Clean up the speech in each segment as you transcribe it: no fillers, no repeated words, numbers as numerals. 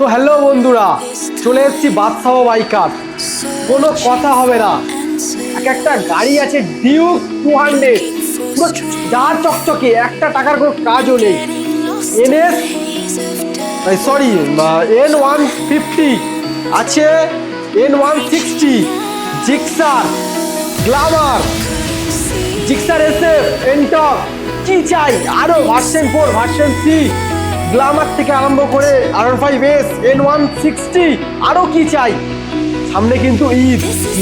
তো হ্যালো বন্ধুরা, চলে এসেছি বাদশাহ বাইকার। কোনো কথা হবে না, একটা গাড়ি আছে ডিউক 200, পুরো যা চকচকে, একটা টাকার কোনো কাজও নেই। এনএস সরি N150 আছে, N160, Gixxer, Glamour, Gixxer SF, Ntorq, কি চাই আরো, ভার্সন 4, ভার্সন 3, গ্ল্যামার থেকে আরম্ভ করে R5S, N160, আরো কি চাই। সামনে কিন্তু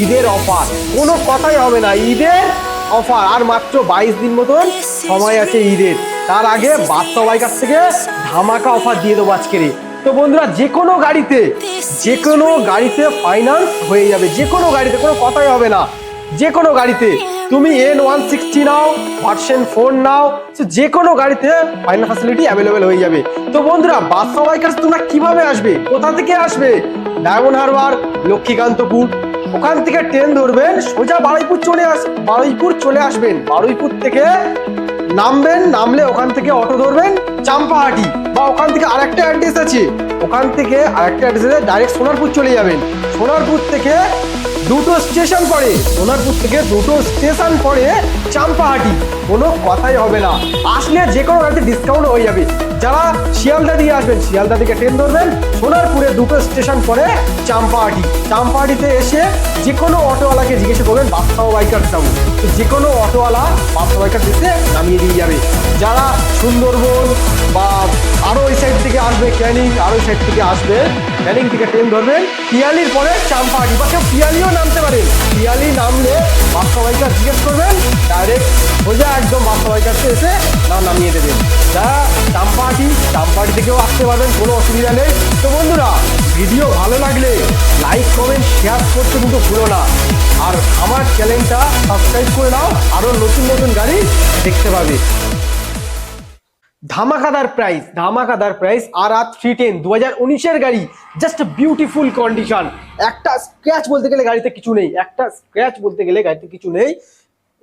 ঈদের অফার, কোনো কথাই হবে না, ঈদের অফার। আর মাত্র 22 দিন মতন সময় আছে ঈদের। তার আগে বাদশাহ বাইকার থেকে ধামাকা অফার দিয়ে দেবো আজকের। তো বন্ধুরা, যে কোনো গাড়িতে ফাইন্যান্স হয়ে যাবে, যে কোনো গাড়িতে, কোনো কথাই হবে না। যে কোনো গাড়িতে তুমি N160 নাও, ভার্সন 4 নাও, যে কোনো গাড়িতে ফাইন্যান্স ফ্যাসিলিটি অ্যাভেলেবেল হয়ে যাবে। তো বন্ধুরা, বাদশাহ বাইকার্স তোমরা কিভাবে আসবে, কোথা থেকে আসবে? ডায়মন্ড হারবার, লক্ষ্মীকান্তপুর, ওখান থেকে ট্রেন ধরবেন, সোজা বারুইপুর চলে আসবেন। বারুইপুর থেকে নামবেন, নামলে ওখান থেকে অটো ধরবেন চাম্পাহাটি, বা ওখান থেকে আরেকটা অ্যাড্রেস আছে, ডাইরেক্ট সোনারপুর চলে যাবেন। সোনারপুর থেকে দুটো স্টেশন পড়ে চাম্পাহাটি, কোনো কথাই হবে না। আসলে যে কোনো গাড়িতে ডিসকাউন্ট হয়ে যাবে। যারা শিয়ালদা দিয়ে আসবেন, শিয়ালদা থেকে ট্রেন ধরবেন, সোনারপুরে দুটো স্টেশন পরে চাম্পাহাটিতে এসে যে কোনো অটোওয়ালাকে জিজ্ঞেস করবেন বাদশাহ বাইকার যাবো, তো যে কোনো অটোওয়ালা বাদশাহ বাইকার এসে নামিয়ে দিয়ে যাবে। যারা সুন্দরবন বা আরো ওই সাইড থেকে আসবে, ক্যানিং থেকে ট্রেন ধরবেন, পিয়ালির পরে চাম্পাহাটি, বা কেউ পিয়ালিও নামতে পারেন। পিয়ালি নামলে বাদশাহ বাইকার জিজ্ঞেস করবেন, ডাইরেক্ট সোজা একদম বাদশাহ বাইকার এসে নামিয়ে দেবেন। যারা চাম্পাহাটি থেকেও আসতে পারবেন, কোনো অসুবিধা নেই। তো বন্ধুরা, ভিডিও ভালো লাগলে লাইক, কমেন্ট, শেয়ার করতে কিন্তু ভুলো না। আর আমার চ্যানেলটা সাবস্ক্রাইব করে নাও, আরো নতুন নতুন গাড়ি দেখতে পাবে। ধামাকাদার প্রাইস RR310 2019-এর গাড়ি, জাস্ট বিউটিফুল কন্ডিশন। একটা স্ক্র্যাচ বলতে গেলে গাড়িতে কিছু নেই,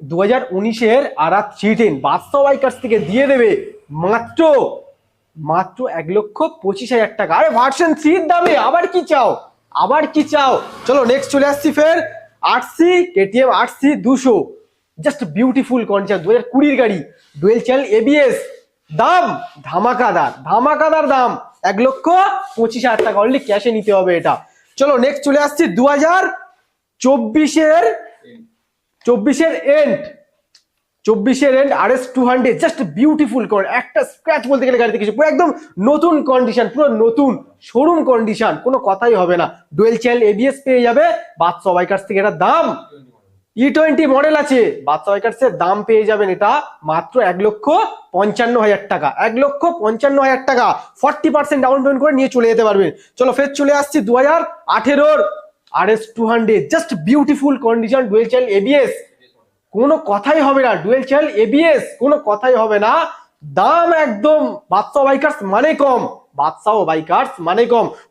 2019-এর RR310 বাদশাহ বাইকার্স থেকে দিয়ে দেবে মাত্র 1,25,000 টাকা। আরে ভার্সন 3 দামে আবার কি চাও। চলো নেক্সট চলে আসছি ফের KTM RC 200, just beautiful condition, 2020-এর গাড়ি, ডুয়েল চ্যানেল ABS, দাম ধামাকাদার দাম 1,25,000 টাকা, অনলি ক্যাশে নিতে হবে এটা। চলো নেক্সট চলে আসছি 2024-এর এন্ড RS 200, জাস্ট বিউটিফুল একটা স্ক্র্যাচ বলতে গেলে গাড়িতে কিছু, পুরো একদম নতুন কন্ডিশন, পুরো নতুন শোরুম কন্ডিশন, কোনো কথাই হবে না। ডুয়েল চ্যানেল ABS পেয়ে যাবে বাদশাহ বাইকার্স থেকে। এটা দাম E20 মডেল আছে, বাদশাহ বাইকার্সের দাম পেয়ে যাবেন এটা মাত্র 1,55,000 টাকা, 1,55,000 টাকা। 40% ডাউন পেমেন্ট করে নিয়ে চলে যেতে পারবেন। চলো ফের চলে আসছি 2018-এর RS 200, just beautiful condition, dual channel ABS, কোনো কথাই হবে না। ডুয়েল চ্যানেল ABS, কোনো কথাই হবে না। দাম একদম বাদশাহ বাইকার্স মানে কম,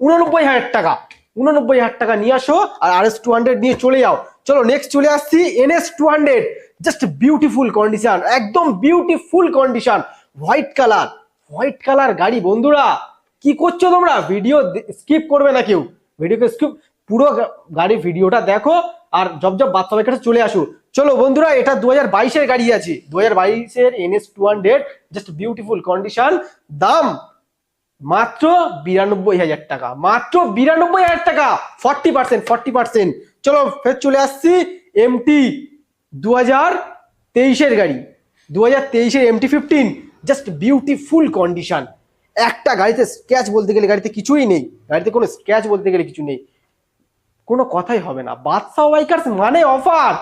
89,000 টাকা। 89,000 টাকা নিয়ে আসো আর RS 200 নিয়ে চলে যাও। চলো নেক্সট চলে আসছি NS 200, জাস্ট বিউটিফুল কন্ডিশন, একদম বিউটিফুল কন্ডিশন, হোয়াইট কালার গাড়ি। বন্ধুরা, কি করছো তোমরা? ভিডিও স্কিপ করবে না কেউ, ভিডিওকে পুরো গাড়ি ভিডিওটা দেখো আর জব বাদশাহ বাইকার্স চলে আসো। চলো বন্ধুরা, এটা 2022-এর গাড়ি আছে, 2022-এর NS 200, জাস্ট বিউটিফুল কন্ডিশন, দাম মাত্র 92,000 টাকা, 40%। চলো ফের চলে আসছি MT 2023-এর গাড়ি, 2023-এর MT-15, জাস্ট বিউটিফুল কন্ডিশন। একটা গাড়িতে স্ক্র্যাচ বলতে গেলে গাড়িতে কিছুই নেই, কোনো কথাই হবে না। বাদশাহ বাইকার্স মানে অফার।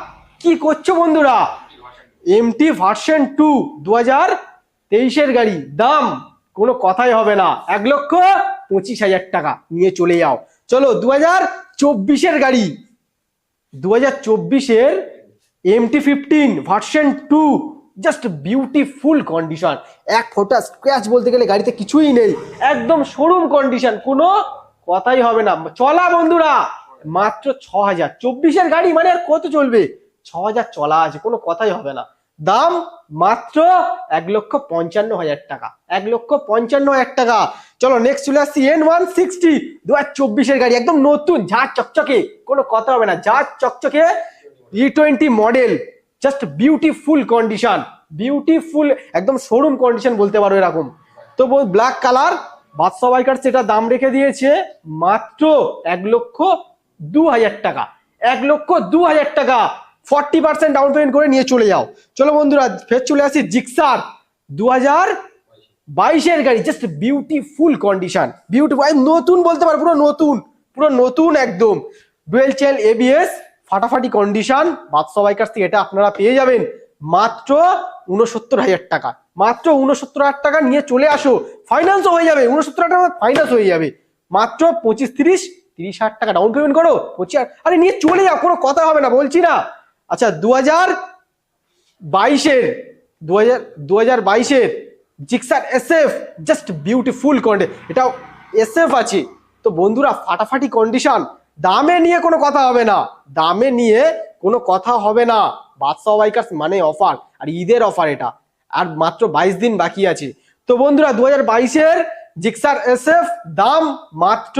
কি করছো বন্ধুরা? MT ভার্সন 2 2023-এর গাড়ি, দাম কোনো কথাই হবে না, 1,25,000 টাকা নিয়ে চলে যাও। চলো 2024-এর গাড়ি, 2024-এর MT-15 version 2, just beautiful condition, এক ফোঁটা স্ক্র্যাচ বলতে গেলে গাড়িতে কিছুই নেই, একদম শোরুম কন্ডিশন, কোনো কথাই হবে না। চলা বন্ধুরা মাত্র 6,000, 24-এর গাড়ি মানে আর কত চলবে, 6,000 চলা আছে, কোনো কথাই হবে না। দাম মাত্র 1,55,000 টাকা, 1,55,000 টাকা। চলো নেক্সট চলে আসছি N160 2024 গাড়ি, একদম নতুন ঝাঁ চকচকে, কোনো কথা হবে না, ঝাঁ চকচকে E20 model, just beautiful condition, beautiful একদম শোরুম কন্ডিশন বলতে পারো এরকম। তো ব্ল্যাক কালার, বাদশা বাইকার সেটা দাম রেখে দিয়েছে মাত্র 1,02,000 টাকা, 1,02,000 টাকা। 40% ডাউন পেমেন্ট করে নিয়ে চলে যাও। চলো বন্ধুরা ফের চলে আসি জিক্সার 2022 গাড়ি, জাস্ট বিউটিফুল কন্ডিশন, বিউটিফুল নতুন বলতে পারো, পুরো নতুন একদম, ডুয়েল চ্যানেল ABS, ফাটাফাটি কন্ডিশন। বাদশা বাইকার থেকে এটা আপনারা পেয়ে যাবেন মাত্র 69,000 টাকা, মাত্র 69,000 টাকা নিয়ে চলে আসো। ফাইন্যান্সও হয়ে যাবে, 69,000 টাকা ফাইন্যান্স হয়ে যাবে, মাত্র 25-30,000 টাকা ডাউন পেমেন্ট করো, 25, আরে নিয়ে চলে যাও, কোনো কথা হবে না, বলছি না। আচ্ছা 2022 Gixxer SF, just beautiful condition, এটাও SF আছে। তো বন্ধুরা ফাটাফাটি কন্ডিশন, দামে নিয়ে কোনো কথা হবে না, দামে নিয়ে কোনো কথা হবে না। বাদশা বাইকার্স মানে অফার, আর ঈদের অফার এটা, আর মাত্র 22 দিন বাকি আছে। তো বন্ধুরা 2022 জিক্সার SF দাম মাত্র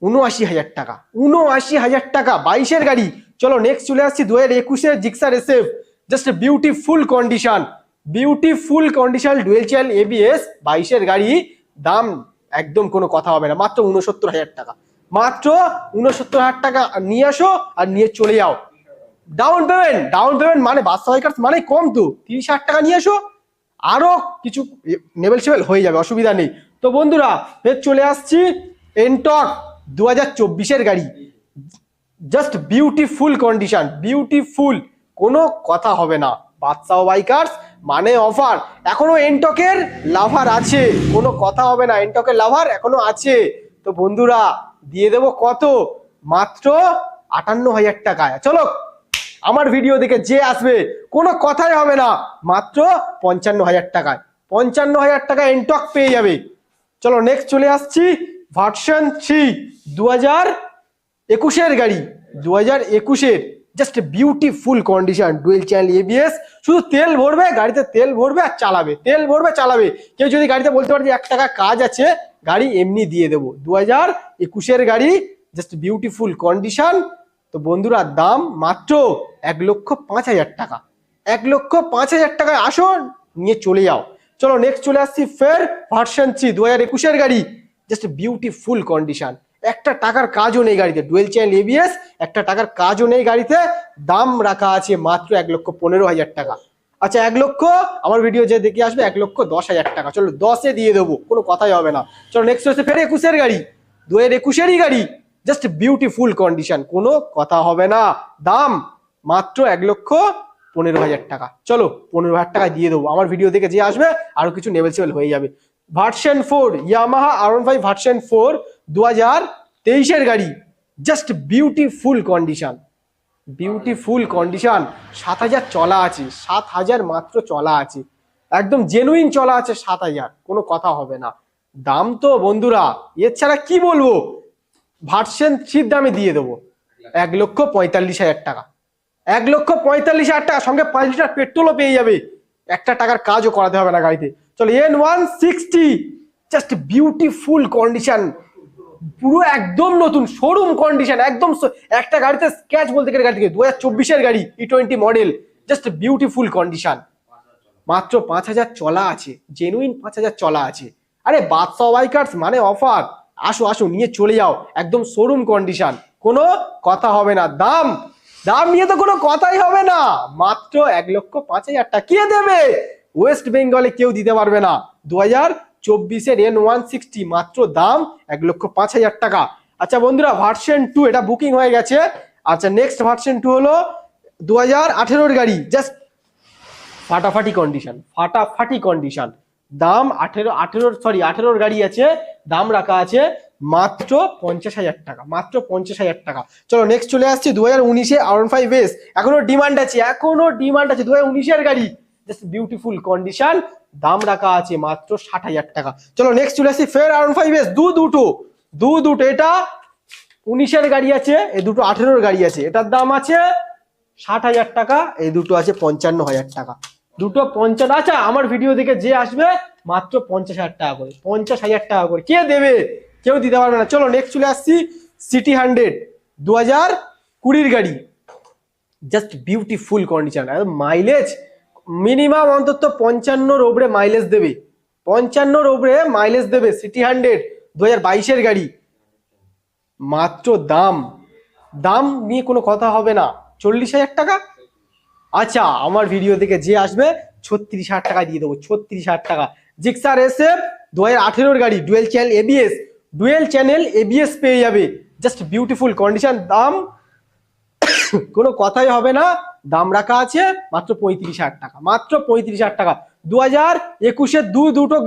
79,000 টাকা, 79,000 টাকা, 22 গাড়ি। চলো নেক্সট চলে আসছি 2021 Gixxer SF, just beautiful condition, beautiful condition, dual channel ABS, 22 গাড়ি, দাম একদম কোনো কথা হবে না, মাত্র 69,000 টাকা, মাত্র 69,000 টাকা নিয়ে আসো আর নিয়ে চলে যাও। ডাউন পেমেন্ট মানে বাদশা বাইকার্স মানে কম তো, 30,000 টাকা নিয়ে আসো, আরো কিছু নেবেল সেবেল হয়ে যাবে, অসুবিধা নেই। তো বন্ধুরা ফের চলে আসছি এনটক 2024 গাড়ি, জাস্ট বিউটিফুল কন্ডিশন, বিউটিফুল, কোনো কথা হবে না। বাদশা বাইকার্স মানে অফার, এখনো এনটকের লাভার আছে, কোনো কথা হবে না, এনটকের লাভার এখনো আছে। তো বন্ধুরা দিয়ে দেবো কত, মাত্র 58,000 টাকায়। চলো আমার ভিডিও দেখে যে আসবে কোনো কথাই হবে না, মাত্র 55,000 টাকায়, 55,000 টাকা এনটক পেয়ে যাবে। চলো নেক্সট চলে আসছি ভার্সন 3 2021 গাড়ি, 2021 just beautiful condition, dual channel ABS, শুধু তেল ভরবে গাড়িতে, তেল ভরবে আর চালাবে, তেল ভরবে চালাবে। কেউ যদি গাড়িতে বলতে পারে যে 1 টাকা কাজ আছে, গাড়ি এমনি দিয়ে দেবো। 2021 গাড়ি, জাস্ট বিউটিফুল কন্ডিশন। তো বন্ধুরা দাম মাত্র 1,05,000 টাকা, 1,05,000 টাকায় আসো নিয়ে চলে যাও। চলো নেক্সট চলে আসছি ফের ভার্সন 3 2021 গাড়ি, জাস্ট বিউটিফুল কন্ডিশন, একটা টাকার কাজও নেই গাড়িতে, ডুয়েল চ্যানেল ABS, একটা টাকার কাজও নেই গাড়িতে, দাম রাখা আছে মাত্র 1,15,000 টাকা। আচ্ছা 1 লক্ষ, আমার ভিডিও যে দেখে আসবে 1,10,000 টাকা, চলো 10-এ দিয়ে দেবো, কোনো কথাই হবে না। চলো নেক্সট হচ্ছে ফের 21 গাড়ি, 2021 গাড়ি, জাস্ট বিউটিফুল কন্ডিশন, কোনো কথা হবে না, দাম মাত্র 1,15,000 টাকা। চলো 15,000 টাকা দিয়ে দেবো, আমার ভিডিও দেখে যে আসবে আরো কিছু নেবেল সেবেল হয়ে যাবে। ভার্সন 4 ইয়ামাহা R15 ভার্সন 4 2023 গাড়ি, just beautiful condition, beautiful condition, 7,000 চলা আছে, 7,000 মাত্র চলা আছে, একদম জেনুইন চলা আছে 7,000, কোনো কথা হবে না। দাম তো বন্ধুরা এছাড়া কি বলবো, ভার্সন 3 দামে দিয়ে দেবো 1,45,000 টাকা, 1,45,000 টাকা, সঙ্গে 5 লিটার পেট্রোলও পেয়ে যাবে, একটা টাকার কাজও করাতে হবে না গাড়িতে। চলো N160, জাস্ট বিউটিফুল কন্ডিশন, পুরো একদম নতুন শোরুম কন্ডিশন, একদম একটা গাড়িতে স্ক্র্যাচ বলতে গেলে গাড়ি থেকে 2024 গাড়ি E20 model, just beautiful condition, মাত্র 5,000 চলা আছে, জেনুইন 5,000 চলা আছে। আরে বাদশা বাইকার্স মানে অফার, আসো আসো নিয়ে চলে যাও, একদম শোরুম কন্ডিশন, কোনো কথা হবে না। দাম নিয়ে তো কোনো কথাই হবে না, মাত্র 1,05,000 টাকা। কে দেবে? ওয়েস্ট বেঙ্গলে কেউ দিতে পারবে না। 2024 N160 মাত্র দাম 1,05,000 টাকা। আচ্ছা বন্ধুরা ভার্সন 2 এটা বুকিং হয়ে গেছে। আচ্ছা নেক্সট ভার্সন 2 হলো 2018 গাড়ি, জাস্ট ফাটাফাটি কন্ডিশন, ফাটাফাটি কন্ডিশন, দাম 18 গাড়ি আছে, দাম রাখা আছে মাত্র 50,000 টাকা, মাত্র 50,000 টাকা। চলো নেক্সট চলে আসছি 2019 R15S, এখনো ডিমান্ড আছে, 2019 গাড়ি, জাস্ট বিউটিফুল কন্ডিশন, দাম রাখা আছে মাত্র 60,000 টাকা। চলো নেক্সট চলে আসছি ফের R15S, দুটো, এটা 19 গাড়ি আছে, এই দুটো 18 গাড়ি আছে, এটার দাম আছে 60,000 টাকা, এই দুটো আছে 55,000 টাকা, দুটো 50। আচ্ছা আমার ভিডিও দেখে যে আসবে মাত্র 50,000 টাকা করে, 50,000 টাকা করে কে দেবে? কেউ দিতে পারবে না। চলো নেক্সট চলে আসছি সিটি 100 2020 গাড়ি, just beautiful condition. Mileage minimum অন্তত 55 ওপরে মাইলেজ দেবে, 55 ওপরে মাইলেজ দেবে। সিটি 100 2022 গাড়ি, মাত্র দাম নিয়ে কোনো কথা হবে না, 40,000 টাকা। আচ্ছা আমার ভিডিও থেকে যে আসবে 36,000 টাকা দিয়ে দেবো, 36,000 টাকা। জিক্সার SF 2018 গাড়ি, ডুয়েল চ্যানেল এবিএস পেয়ে যাবে, জাস্ট বিউটিফুল কন্ডিশন। দাম কোনো কথাই হবে না, দাম রাখা আছে মাত্র 35,000 টাকা, মাত্র 35,000 টাকা। 2021 দুটো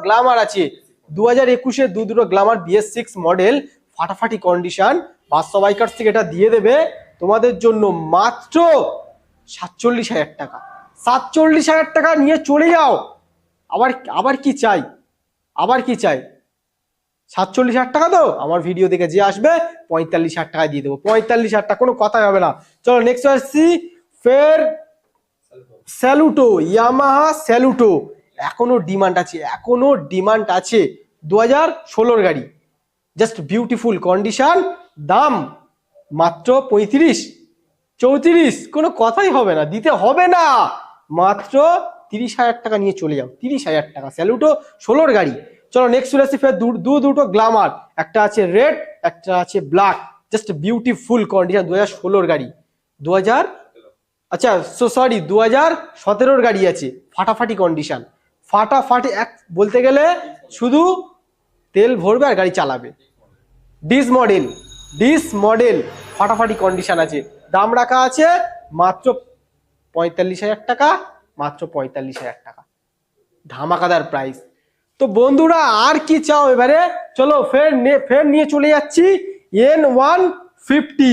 গ্ল্যামার আছে, 2021 দুটো গ্ল্যামার BS6 মডেল, ফাটাফাটি কন্ডিশন। বাদশা বাইকার্স থেকে এটা দিয়ে দেবে তোমাদের জন্য মাত্র 47,000 টাকা, 47,000 টাকা নিয়ে চলে যাও। আবার কি চাই, 47,000 টাকা তো আমার ভিডিও দেখে যে আসবে 45,000 টাকা দিয়ে দেবো, 45,000 টাকা, কোনো কথাই হবে না। চলো নেক্সট আসছি ফের স্যালুটো, ইয়ামাহা স্যালুটো, এখনো ডিমান্ড আছে, 2016 গাড়ি, জাস্ট বিউটিফুল কন্ডিশন। দাম মাত্র 35-34, কোনো কথাই হবে না, দিতে হবে না, মাত্র 30,000 টাকা নিয়ে চলে যাও, 30,000 টাকা স্যালুটো 16 গাড়ি। চলো নেক্সট চলে আসছি ফের দুটো গ্ল্যামার, একটা আছে রেড, একটা আছে ব্ল্যাক, জাস্ট বিউটিফুল কন্ডিশন। 2016 গাড়ি, 2017 গাড়ি আছে, ফাটাফাটি কন্ডিশন, ফাটাফাটি। এক বলতে গেলে শুধু তেল ভরবে আর গাড়ি চালাবে। ডিস মডেল ফাটাফাটি কন্ডিশন আছে, দাম রাখা আছে মাত্র 45,000 টাকা, মাত্র 45,000 টাকা, ধামাকাদার প্রাইস। তো বন্ধুরা আর কি চাও এবারে, চলো ফের নিয়ে চলে যাচ্ছি N150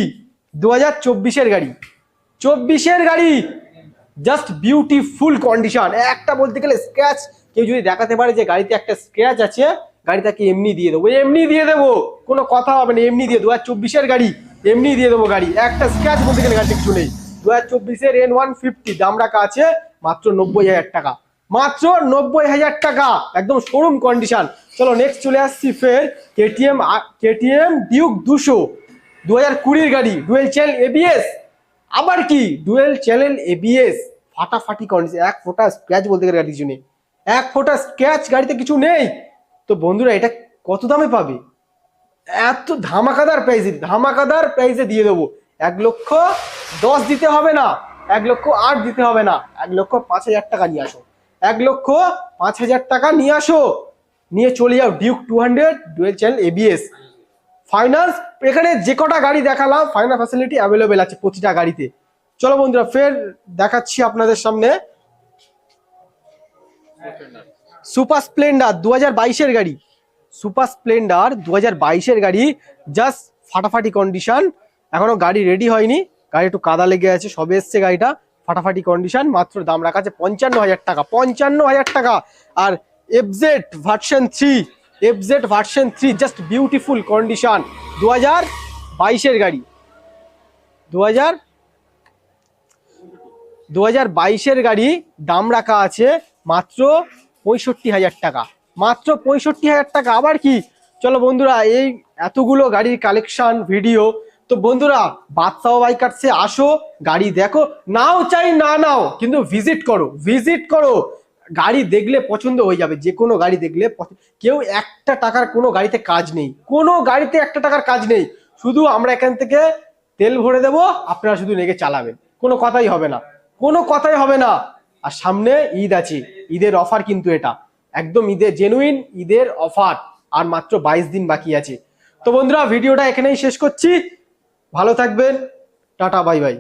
2024 গাড়ি, 24 গাড়ি, জাস্ট বিউটিফুল কন্ডিশন। একটা বলতে গেলে স্ক্র্যাচ, কেউ যদি দেখাতে পারে যে গাড়িতে একটা স্ক্র্যাচ আছে, গাড়িটাকে এমনি দিয়ে দেবো, কোনো কথা হবে না, এমনি দিয়ে 2024 গাড়ি, এমনি দিয়ে দেবো গাড়ি, একটা স্ক্র্যাচ বলতে গেলে গাড়িতে কিছু নেই। 2024 N150, দাম রাখা আছে মাত্র 90,000 টাকা, মাত্র 90,000 টাকা, একদম শোরুম কন্ডিশন। চলো নেক্সট চলে আসছি ফের KTM ডিউক 200 2020 গাড়ি, ডুয়েল চ্যানেল ABS, আবার কি ডুয়েল চ্যানেল ABS, ফাটাফাটি কন্ডিশন, এক ফোঁটা স্ক্র্যাচ বলতে গেলে গাড়ি কিছু নেই, এক ফোঁটা স্ক্র্যাচ গাড়িতে কিছু নেই। তো বন্ধুরা এটা কত দামে পাবে? এত ধামাকাদার প্রাইসে দিয়ে দেবো। 1,10,000 দিতে হবে না, 1,08,000 দিতে হবে না, 1,05,000 টাকা নিয়ে আসো, 1,05,000 টাকা নিয়ে আসো, নিয়ে চলে যাও Duke 200 dual channel ABS। Finance এখানে যে কটা গাড়ি দেখালাম ফাইন্যান্স ফ্যাসিলিটি অ্যাভেলেবেল আছে প্রতিটা গাড়িতে। চলো বন্ধুরা ফের দেখাচ্ছি আপনাদের সামনে সুপার স্প্লেন্ডার 2022 গাড়ি, সুপার স্প্লেন্ডার 2022 গাড়ি, জাস্ট ফাটাফাটি কন্ডিশন, এখনো গাড়ি রেডি হয়নি, গাড়ি একটু কাদা লেগে আছে, সবে এসছে গাড়িটা, ফাটাফাটি কন্ডিশন, মাত্র দাম রাখা আছে 55,000 টাকা, 55,000 টাকা। আর FZ version 3 just beautiful condition, 2022 গাড়ি, 2022 গাড়ি, দাম রাখা আছে মাত্র 65,000 টাকা, মাত্র 65,000 টাকা। আবার কি, চলো বন্ধুরা এই এতগুলো গাড়ির কালেকশন ভিডিও, তো বন্ধুরা বাদশা বাইকার্সে আসো, গাড়ি দেখো, নাও চাই না নাও, কিন্তু ভিজিট করো, গাড়ি দেখলে পছন্দ হয়ে যাবে, যে কোনো গাড়ি দেখলে কেউ একটা টাকার কোনো গাড়িতে কাজ নেই, কোনো গাড়িতে একটা টাকার কাজ নেই, শুধু আমরা এখান থেকে তেল ভরে দেবো, আপনারা শুধু লেগে চালাবেন, কোনো কথাই হবে না। আর সামনে ঈদ আছে, ঈদের অফার কিন্তু এটা একদম জেনুইন ঈদের অফার, আর মাত্র 22 দিন বাকি আছে। তো বন্ধুরা ভিডিওটা এখানেই শেষ করছি, ভালো থাকবেন, টাটা বাই বাই।